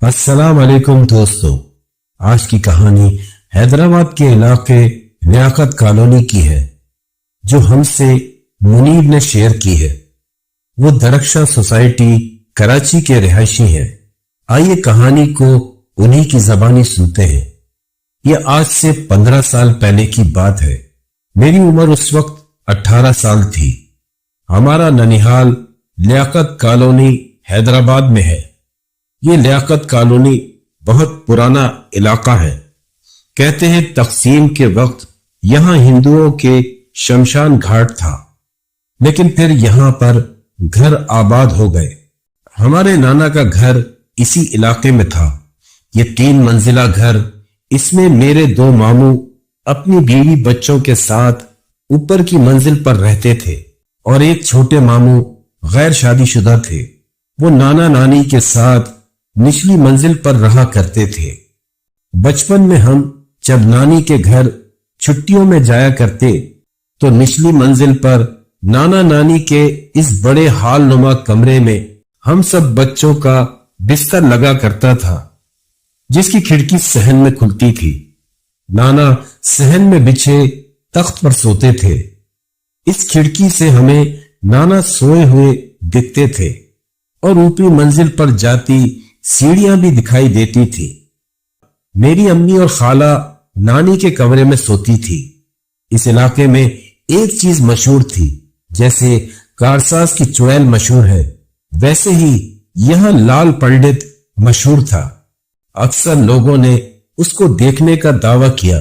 अस्सलाम वालेकुम दोस्तों। आज की कहानी हैदराबाद के इलाके लियाकत कॉलोनी की है, जो हमसे मुनीब ने शेयर की है। वो दरख्शा सोसाइटी कराची के रिहायशी हैं। आइए कहानी को उन्हीं की जबानी सुनते हैं। यह आज से 15 साल पहले की बात है। मेरी उम्र उस वक्त 18 साल थी। हमारा ननिहाल लियाकत कॉलोनी हैदराबाद में है। ये लियाकत कॉलोनी बहुत पुराना इलाका है। कहते हैं तकसीम के वक्त यहां हिंदुओं के शमशान घाट था, लेकिन फिर यहां पर घर आबाद हो गए। हमारे नाना का घर इसी इलाके में था। ये 3 मंजिला घर, इसमें मेरे 2 मामू अपनी बीवी बच्चों के साथ ऊपर की मंजिल पर रहते थे और एक छोटे मामू गैर शादीशुदा थे। वो नाना नानी के साथ निचली मंजिल पर रहा करते थे। बचपन में हम जब नानी के घर छुट्टियों में जाया करते तो निचली मंजिल पर नाना नानी के इस बड़े हाल नुमा कमरे में हम सब बच्चों का बिस्तर लगा करता था, जिसकी खिड़की सहन में खुलती थी। नाना सहन में बिछे तख्त पर सोते थे। इस खिड़की से हमें नाना सोए हुए दिखते थे और ऊपरी मंजिल पर जाती सीढ़ियां भी दिखाई देती थी। मेरी अम्मी और खाला नानी के कमरे में सोती थी। इस इलाके में एक चीज मशहूर थी, जैसे कारसाज की चुड़ैल मशहूर है, वैसे ही यहां लाल पंडित मशहूर था। अक्सर लोगों ने उसको देखने का दावा किया।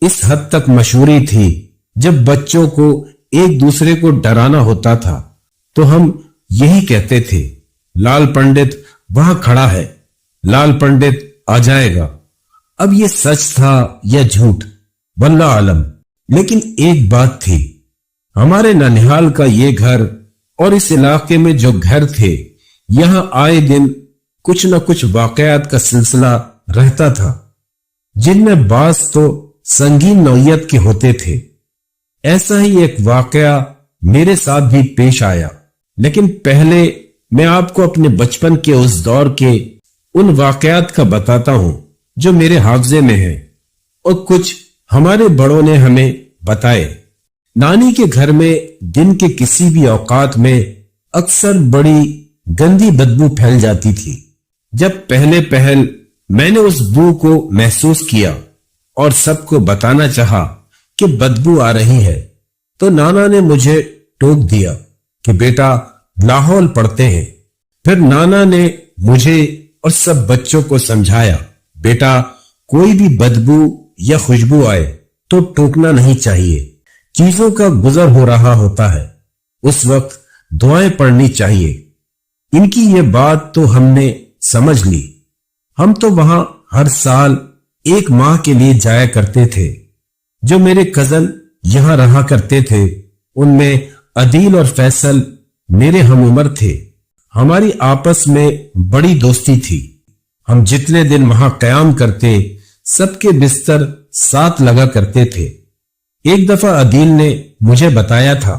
इस हद तक मशहूरी थी, जब बच्चों को एक दूसरे को डराना होता था तो हम यही कहते थे, लाल पंडित वहां खड़ा है, लाल पंडित आ जाएगा। अब ये सच था या झूठ, वल्लाह आलम। लेकिन एक बात थी, हमारे ननिहाल का ये घर और इस इलाके में जो घर थे, यहां आए दिन कुछ न कुछ वाकयात का सिलसिला रहता था, जिनमें बास तो संगीन नौयत के होते थे। ऐसा ही एक वाकया मेरे साथ भी पेश आया। लेकिन पहले मैं आपको अपने बचपन के उस दौर के उन वाकयात का बताता हूं जो मेरे हाफजे में है और कुछ हमारे बड़ों ने हमें बताए। नानी के घर में दिन के किसी भी औकात में अक्सर बड़ी गंदी बदबू फैल जाती थी। जब पहले पहल मैंने उस बू को महसूस किया और सबको बताना चाहा कि बदबू आ रही है, तो नाना ने मुझे टोक दिया कि बेटा लाहौल पढ़ते हैं। फिर नाना ने मुझे और सब बच्चों को समझाया, बेटा कोई भी बदबू या खुशबू आए तो टोकना नहीं चाहिए। चीजों का गुजर हो रहा होता है, उस वक्त दुआएं पढ़नी चाहिए। इनकी ये बात तो हमने समझ ली। हम तो वहां हर साल 1 माह के लिए जाया करते थे। जो मेरे कजन यहां रहा करते थे, उनमें अदील और फैसल मेरे हम उम्र थे। हमारी आपस में बड़ी दोस्ती थी। हम जितने दिन वहां कयाम करते, सबके बिस्तर साथ लगा करते थे। एक दफा अदील ने मुझे बताया था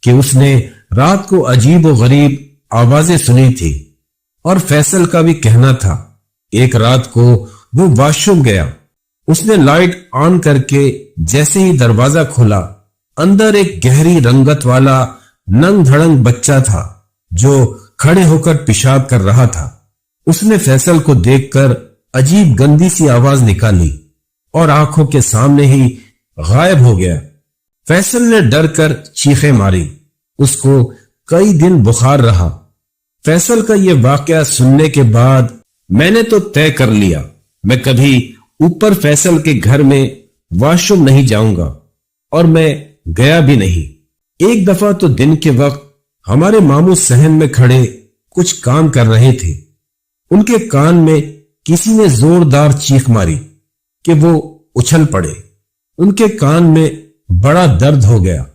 कि उसने रात को अजीब और गरीब आवाजें सुनी थी, और फैसल का भी कहना था एक रात को वो वॉशरूम गया। उसने लाइट ऑन करके जैसे ही दरवाजा खोला, अंदर एक गहरी रंगत वाला नंग धड़ंग बच्चा था जो खड़े होकर पेशाब कर रहा था। उसने फैसल को देखकर अजीब गंदी सी आवाज निकाली और आंखों के सामने ही गायब हो गया। फैसल ने डर कर चीखें मारी। उसको कई दिन बुखार रहा। फैसल का यह वाकया सुनने के बाद मैंने तो तय कर लिया, मैं कभी ऊपर फैसल के घर में वॉशरूम नहीं जाऊंगा, और मैं गया भी नहीं। एक दफा तो दिन के वक्त हमारे मामू सहन में खड़े कुछ काम कर रहे थे। उनके कान में किसी ने जोरदार चीख मारी कि वो उछल पड़े। उनके कान में बड़ा दर्द हो गया।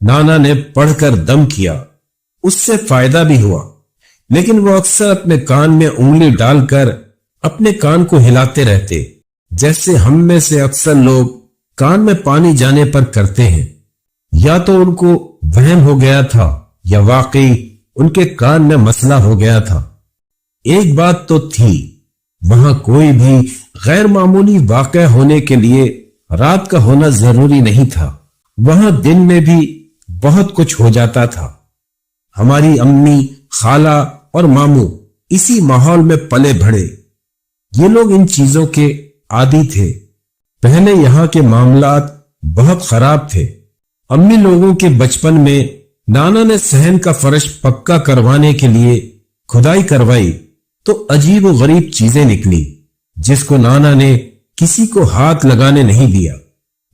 नाना ने पढ़कर दम किया। उससे फायदा भी हुआ, लेकिन वो अक्सर अपने कान में उंगली डालकर अपने कान को हिलाते रहते, जैसे हम में से अक्सर लोग कान में पानी जाने पर करते हैं। या तो उनको वहम हो गया था या वाकई उनके कान में मसला हो गया था। एक बात तो थी, वहां कोई भी गैर मामूली वाक़या होने के लिए रात का होना जरूरी नहीं था। वहां दिन में भी बहुत कुछ हो जाता था। हमारी अम्मी, खाला और मामू इसी माहौल में पले बढ़े। ये लोग इन चीजों के आदी थे। पहले यहाँ के मामलात बहुत खराब थे। अम्मी लोगों के बचपन में नाना ने सहन का फर्श पक्का करवाने के लिए खुदाई करवाई तो अजीब व गरीब चीजें निकली, जिसको नाना ने किसी को हाथ लगाने नहीं दिया,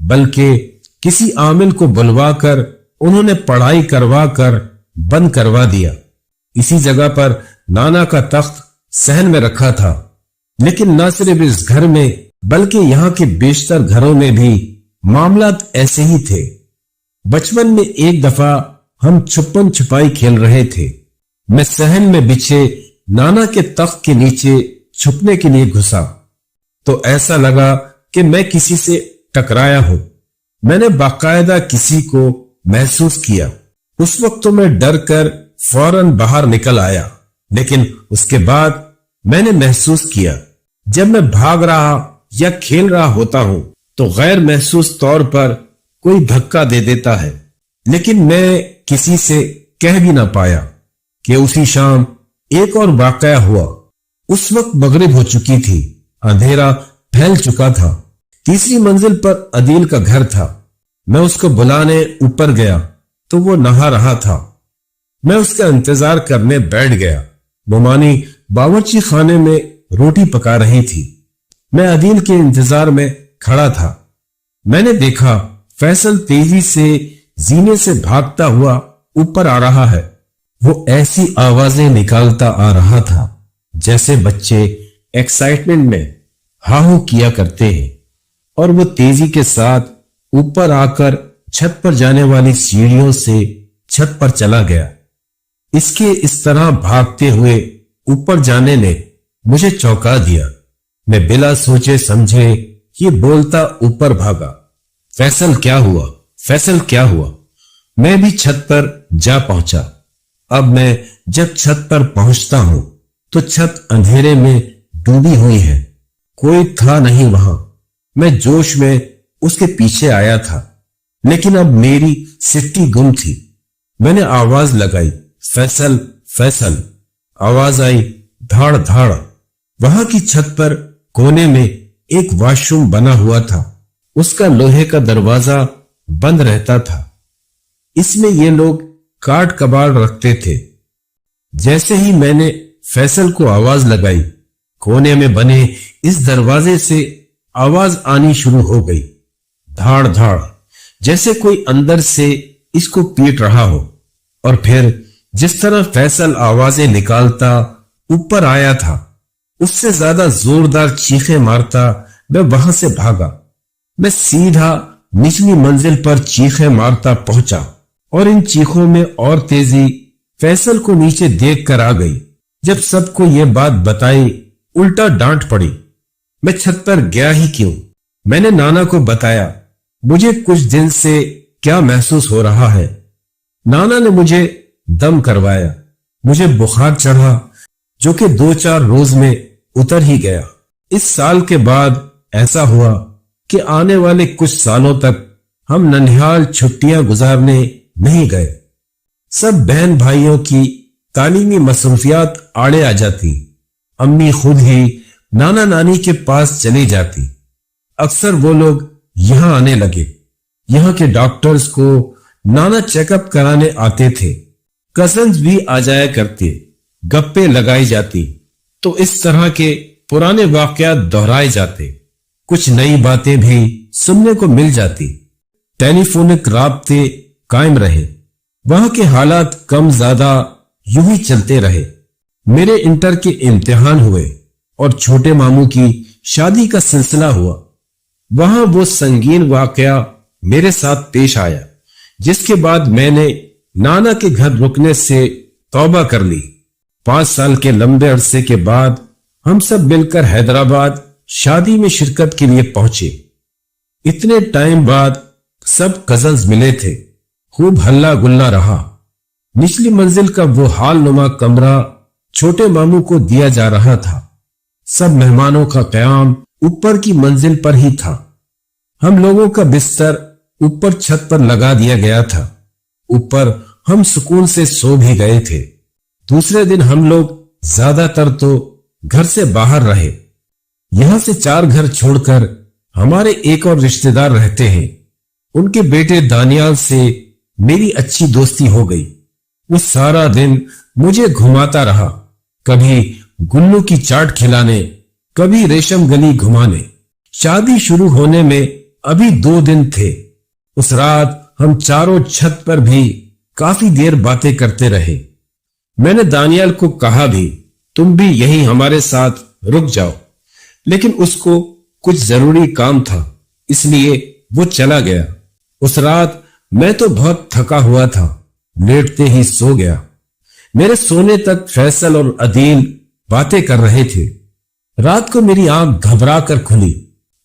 बल्कि किसी आमिल को बुलवाकर उन्होंने पढ़ाई करवा कर बंद करवा दिया। इसी जगह पर नाना का तख्त सहन में रखा था। लेकिन न सिर्फ इस घर में बल्कि यहाँ के बेशतर घरों में भी मामलात ऐसे ही थे। बचपन में एक दफा हम छुपन छुपाई खेल रहे थे। मैं सहन में बिछे नाना के तख्त के नीचे छुपने के लिए घुसा तो ऐसा लगा कि मैं किसी से टकराया हूं। मैंने बाकायदा किसी को महसूस किया। उस वक्त तो मैं डर कर फौरन बाहर निकल आया, लेकिन उसके बाद मैंने महसूस किया जब मैं भाग रहा या खेल रहा होता हूं तो गैर महसूस तौर पर कोई धक्का दे देता है। लेकिन मैं किसी से कह भी ना पाया कि उसी शाम एक और वाकया हुआ। उस वक्त मगरिब हो चुकी थी, अंधेरा फैल चुका था। तीसरी मंजिल पर अदील का घर था। मैं उसको बुलाने ऊपर गया तो वो नहा रहा था। मैं उसका इंतजार करने बैठ गया। मोमानी बावर्ची खाने में रोटी पका रही थी। मैं अदील के इंतजार में खड़ा था। मैंने देखा फैसल तेजी से जीने से भागता हुआ ऊपर आ रहा है। वो ऐसी आवाजें निकालता आ रहा था जैसे बच्चे एक्साइटमेंट में हाहू किया करते हैं, और वो तेजी के साथ ऊपर आकर छत पर जाने वाली सीढ़ियों से छत पर चला गया। इसके इस तरह भागते हुए ऊपर जाने ने मुझे चौंका दिया। मैं बिला सोचे समझे ये बोलता ऊपर भागा, फैसल क्या हुआ, फैसल क्या हुआ। मैं भी छत पर जा पहुंचा। अब मैं जब छत पर पहुंचता हूं तो छत अंधेरे में डूबी हुई है। कोई था नहीं वहां। मैं जोश में उसके पीछे आया था, लेकिन अब मेरी सिट्टी गुम थी। मैंने आवाज लगाई, फैसल फैसल। आवाज आई, धाड़ धाड़। वहां की छत पर कोने में एक वॉशरूम बना हुआ था। उसका लोहे का दरवाजा बंद रहता था। इसमें ये लोग काट कबाड़ रखते थे। जैसे ही मैंने फैसल को आवाज लगाई, कोने में बने इस दरवाजे से आवाज आनी शुरू हो गई, धाड़ धाड़, जैसे कोई अंदर से इसको पीट रहा हो। और फिर जिस तरह फैसल आवाजें निकालता ऊपर आया था, उससे ज्यादा जोरदार चीखें मारता मैं वहां से भागा। मैं सीधा निचली मंजिल पर चीखें मारता पहुंचा और इन चीखों में और तेजी फैसल को नीचे देख कर आ गई। जब सबको यह बात बताई, उल्टा डांट पड़ी। मैं छत पर गया ही क्यों? मैंने नाना को बताया मुझे कुछ दिन से क्या महसूस हो रहा है। नाना ने मुझे दम करवाया। मुझे बुखार चढ़ा जो कि 2-4 रोज में उतर ही गया। इस साल के बाद ऐसा हुआ कि आने वाले कुछ सालों तक हम ननिहाल छुट्टियां गुजारने नहीं गए। सब बहन भाइयों की तालीमी मसरूफियात आड़े आ जाती। अम्मी खुद ही नाना नानी के पास चली जाती। अक्सर वो लोग यहां आने लगे। यहां के डॉक्टर्स को नाना चेकअप कराने आते थे। कजन्स भी आ जाया करते, गप्पे लगाई जाती। तो इस तरह के पुराने वाकयात दोहराए जाते। कुछ नई बातें भी सुनने को मिल जाती। टेलीफोनिक राब्ते कायम रहे। वहां के हालात कम ज्यादा यूं ही चलते रहे। मेरे इंटर के इम्तिहान हुए और छोटे मामू की शादी का सिलसिला हुआ। वहां वो संगीन वाकया मेरे साथ पेश आया, जिसके बाद मैंने नाना के घर रुकने से तौबा कर ली। 5 साल के लंबे अरसे के बाद हम सब मिलकर हैदराबाद शादी में शिरकत के लिए पहुंचे। इतने टाइम बाद सब कजन्स मिले थे। खूब हल्ला गुल्ला रहा। निचली मंजिल का वो हाल नुमा कमरा छोटे मामू को दिया जा रहा था। सब मेहमानों का क़याम ऊपर की मंजिल पर ही था। हम लोगों का बिस्तर ऊपर छत पर लगा दिया गया था। ऊपर हम सुकून से सो भी गए थे। दूसरे दिन हम लोग ज्यादातर तो घर से बाहर रहे। यहां से 4 घर छोड़कर हमारे एक और रिश्तेदार रहते हैं। उनके बेटे दानियाल से मेरी अच्छी दोस्ती हो गई। वो सारा दिन मुझे घुमाता रहा, कभी गुल्लू की चाट खिलाने, कभी रेशम गली घुमाने। शादी शुरू होने में अभी 2 दिन थे। उस रात हम चारों छत पर भी काफी देर बातें करते रहे। मैंने दानियाल को कहा भी, तुम भी यहीं हमारे साथ रुक जाओ, लेकिन उसको कुछ जरूरी काम था, इसलिए वो चला गया। उस रात मैं तो बहुत थका हुआ था, लेटते ही सो गया। मेरे सोने तक फैसल और अदील बातें कर रहे थे। रात को मेरी आंख घबरा कर खुली।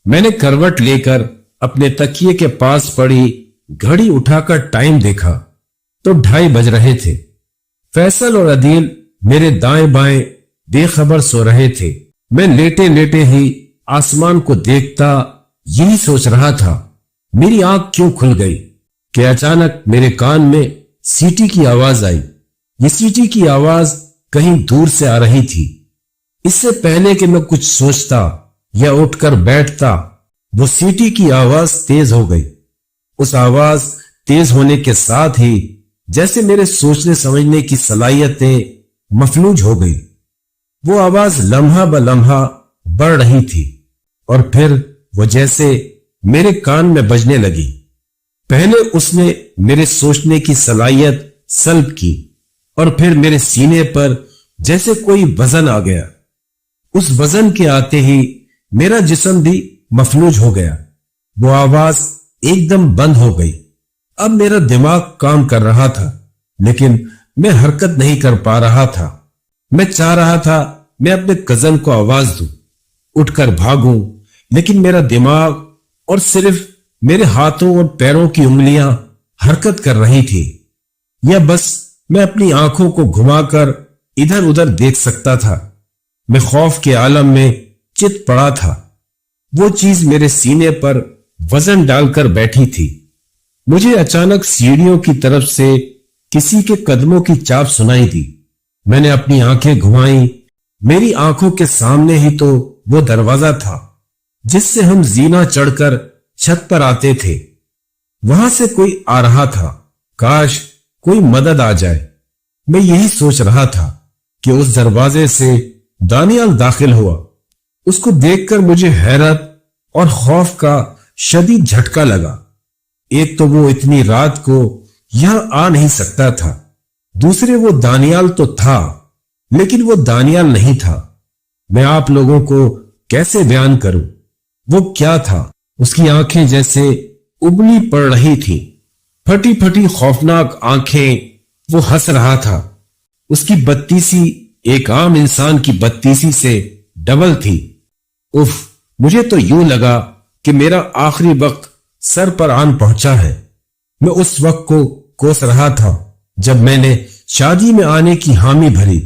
मैंने करवट लेकर अपने तकिए के पास पड़ी घड़ी उठाकर टाइम देखा तो 2:30 बज रहे थे। फैसल और अदील मेरे दाएं बाएं बेखबर सो रहे थे। मैं लेटे लेटे ही आसमान को देखता यही सोच रहा था, मेरी आंख क्यों खुल गई कि अचानक मेरे कान में सीटी की आवाज आई। ये सीटी की आवाज कहीं दूर से आ रही थी। इससे पहले कि मैं कुछ सोचता या उठकर बैठता, वो सीटी की आवाज तेज हो गई। उस आवाज तेज होने के साथ ही जैसे मेरे सोचने समझने की सलाहियतें मफलूज हो गई। वो आवाज लम्हा ब लम्हा बढ़ रही थी और फिर वो जैसे मेरे कान में बजने लगी। पहले उसने मेरे सोचने की सलाहियत सल्ब की और फिर मेरे सीने पर जैसे कोई वजन आ गया। उस वजन के आते ही मेरा जिस्म भी मफलूज हो गया। वो आवाज एकदम बंद हो गई। अब मेरा दिमाग काम कर रहा था, लेकिन मैं हरकत नहीं कर पा रहा था। मैं चाह रहा था मैं अपने कजन को आवाज दूं, उठकर भागूं, लेकिन मेरा दिमाग और सिर्फ मेरे हाथों और पैरों की उंगलियां हरकत कर रही थी। या बस मैं अपनी आंखों को घुमाकर इधर उधर देख सकता था। मैं खौफ के आलम में चित पड़ा था। वो चीज मेरे सीने पर वजन डालकर बैठी थी। मुझे अचानक सीढ़ियों की तरफ से किसी के कदमों की चाप सुनाई दी। मैंने अपनी आंखें घुमाई। मेरी आंखों के सामने ही तो वो दरवाजा था जिससे हम जीना चढ़कर छत पर आते थे। वहां से कोई आ रहा था। काश कोई मदद आ जाए। मैं यही सोच रहा था कि उस दरवाजे से दानियाल दाखिल हुआ। उसको देखकर मुझे हैरत और खौफ का शदीद झटका लगा। एक तो वो इतनी रात को यहां आ नहीं सकता था, दूसरे वो दानियाल तो था, लेकिन वो दानियाल नहीं था। मैं आप लोगों को कैसे बयान करूं वो क्या था। उसकी आंखें जैसे उबली पड़ रही थी, फटी फटी खौफनाक आंखें। वो हंस रहा था। उसकी बत्तीसी एक आम इंसान की बत्तीसी से डबल थी। उफ, मुझे तो यूं लगा कि मेरा आखिरी वक्त सर पर आन पहुंचा है। मैं उस वक्त को कोस रहा था जब मैंने शादी में आने की हामी भरी।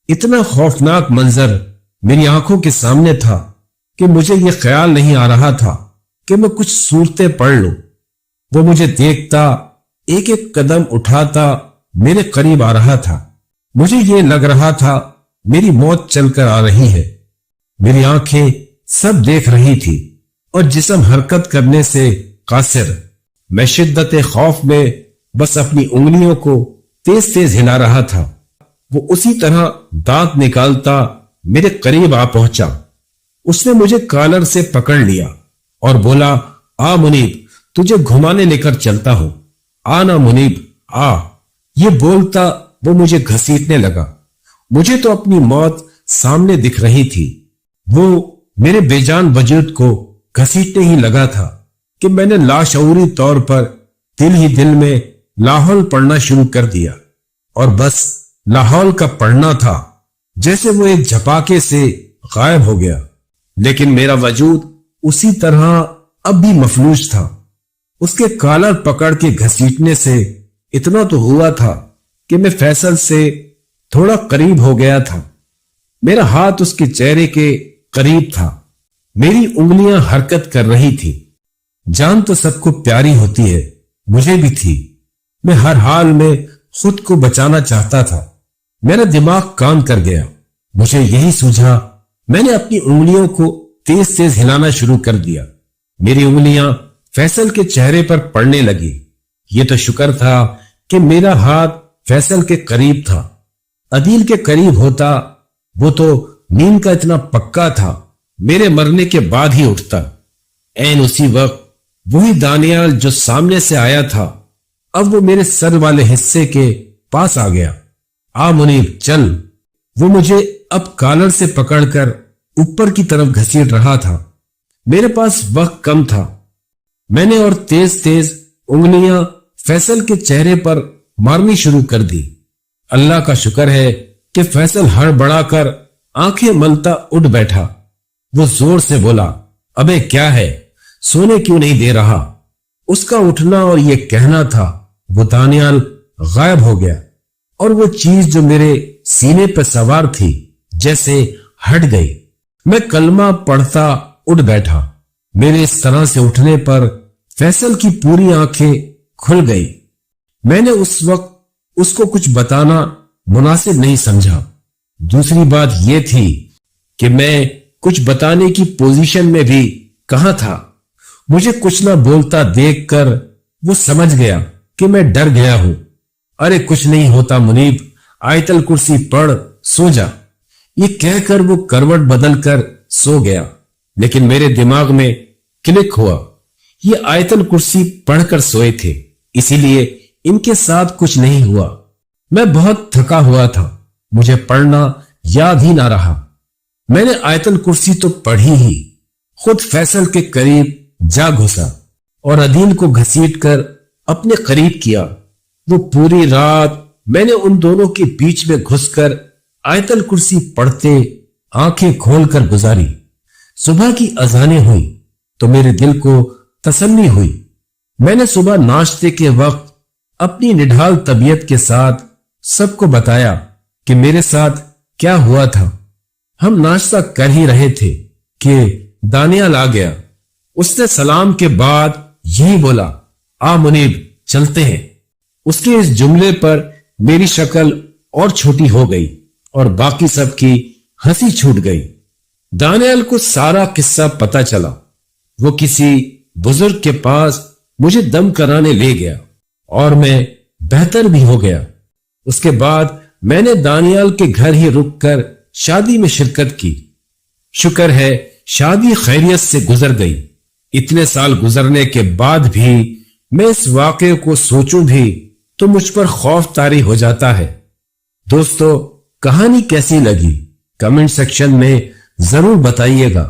इतना खौफनाक मंजर मेरी आंखों के सामने था कि मुझे यह ख्याल नहीं आ रहा था कि मैं कुछ सूरतें पढ़ लूं। वो मुझे देखता, एक एक कदम उठाता मेरे करीब आ रहा था। मुझे यह लग रहा था मेरी मौत चलकर आ रही है। मेरी आंखें सब देख रही थी और जिस्म हरकत करने से कासिर। मैं शिद्दत खौफ में बस अपनी उंगलियों को तेज तेज हिला रहा था। वो उसी तरह दांत निकालता मेरे करीब आ पहुंचा। उसने मुझे कॉलर से पकड़ लिया और बोला, आ मुनीब, तुझे घुमाने लेकर चलता हूं। आ ना मुनीब, आ। ये बोलता वो मुझे घसीटने लगा। मुझे तो अपनी मौत सामने दिख रही थी। वो मेरे बेजान वजूद को घसीटने ही लगा था कि मैंने लाशऊरी तौर पर दिल ही दिल में लाहौल पढ़ना शुरू कर दिया। और बस लाहौल का पढ़ना था, जैसे वो एक झपाके से गायब हो गया। लेकिन मेरा वजूद उसी तरह अब भी मफलूज था। उसके कॉलर पकड़ के घसीटने से इतना तो हुआ था कि मैं फैसल से थोड़ा करीब हो गया था। میرا ہاتھ اس کے چہرے کے قریب تھا. میری انگلیاں حرکت کر رہی تھی. جان تو سب کو پیاری ہوتی ہے، مجھے بھی تھی. میں ہر حال میں خود کو بچانا چاہتا تھا. میرا دماغ کام کر گیا. مجھے یہی سوجھا. میں نے اپنی انگلیوں کو تیز تیز ہلانا شروع کر دیا. میری انگلیاں فیصل کے چہرے پر پڑنے لگی. یہ تو شکر تھا کہ میرا ہاتھ فیصل کے قریب تھا. عدیل کے قریب ہوتا وہ تو نیند کا اتنا پکا تھا میرے مرنے کے بعد ہی اٹھتا. عین اسی وقت وہی دانیال جو سامنے سے آیا تھا اب وہ میرے سر والے حصے کے پاس آ گیا. آ منیب چل. وہ مجھے اب کالر سے پکڑ کر اوپر کی طرف گھسیٹ رہا تھا. میرے پاس وقت کم تھا. میں نے اور تیز تیز انگلیاں فیصل کے چہرے پر مارنی شروع کر دی. اللہ کا شکر ہے کہ فیصل ہڑبڑا کر آنکھیں ملتا اٹھ بیٹھا. وہ زور سے بولا، ابے کیا ہے، سونے کیوں نہیں دے رہا؟ اس کا اٹھنا اور یہ کہنا تھا وہ دانیال غائب ہو گیا اور وہ چیز جو میرے سینے پہ سوار تھی جیسے ہٹ گئی. میں کلمہ پڑھتا اٹھ بیٹھا. میرے اس طرح سے اٹھنے پر فیصل کی پوری آنکھیں کھل گئی. میں نے اس وقت اس کو کچھ بتانا مناسب نہیں سمجھا. دوسری بات یہ تھی کہ میں کچھ بتانے کی پوزیشن میں بھی کہاں تھا. مجھے کچھ نہ بولتا دیکھ کر وہ سمجھ گیا کہ میں ڈر گیا ہوں. ارے کچھ نہیں ہوتا منیب، آیت الکرسی پڑھ سو جا. یہ کہہ کر وہ کروٹ بدل کر سو گیا. لیکن میرے دماغ میں کلک ہوا، یہ آیت الکرسی پڑھ کر سوئے تھے، اسی لیے ان کے ساتھ کچھ نہیں ہوا. میں بہت تھکا ہوا تھا، مجھے پڑھنا یاد ہی نہ رہا. میں نے آیت الکرسی تو پڑھی ہی. خود فیصل کے قریب جا گھسا اور عدیل کو گھسیٹ کر اپنے قریب کیا. وہ پوری رات میں نے ان دونوں کے بیچ میں گھس کر آیت الکرسی پڑھتے آنکھیں کھول کر گزاری. صبح کی اذانیں ہوئی تو میرے دل کو تسلی ہوئی. میں نے صبح ناشتے کے وقت اپنی نڈھال طبیعت کے ساتھ سب کو بتایا کہ میرے ساتھ کیا ہوا تھا. ہم ناشتہ کر ہی رہے تھے کہ دانیال آ گیا. اس نے سلام کے بعد یہی بولا، آ منیب چلتے ہیں. اس کے اس جملے پر میری شکل اور چھوٹی ہو گئی اور باقی سب کی ہنسی چھوٹ گئی. دانیال کو سارا قصہ پتا چلا. وہ کسی بزرگ کے پاس مجھے دم کرانے لے گیا اور میں بہتر بھی ہو گیا. اس کے بعد میں نے دانیال کے گھر ہی رک کر شادی میں شرکت کی. شکر ہے شادی خیریت سے گزر گئی. اتنے سال گزرنے کے بعد بھی میں اس واقعے کو سوچوں بھی تو مجھ پر خوف طاری ہو جاتا ہے. دوستو کہانی کیسی لگی کمنٹ سیکشن میں ضرور بتائیے گا.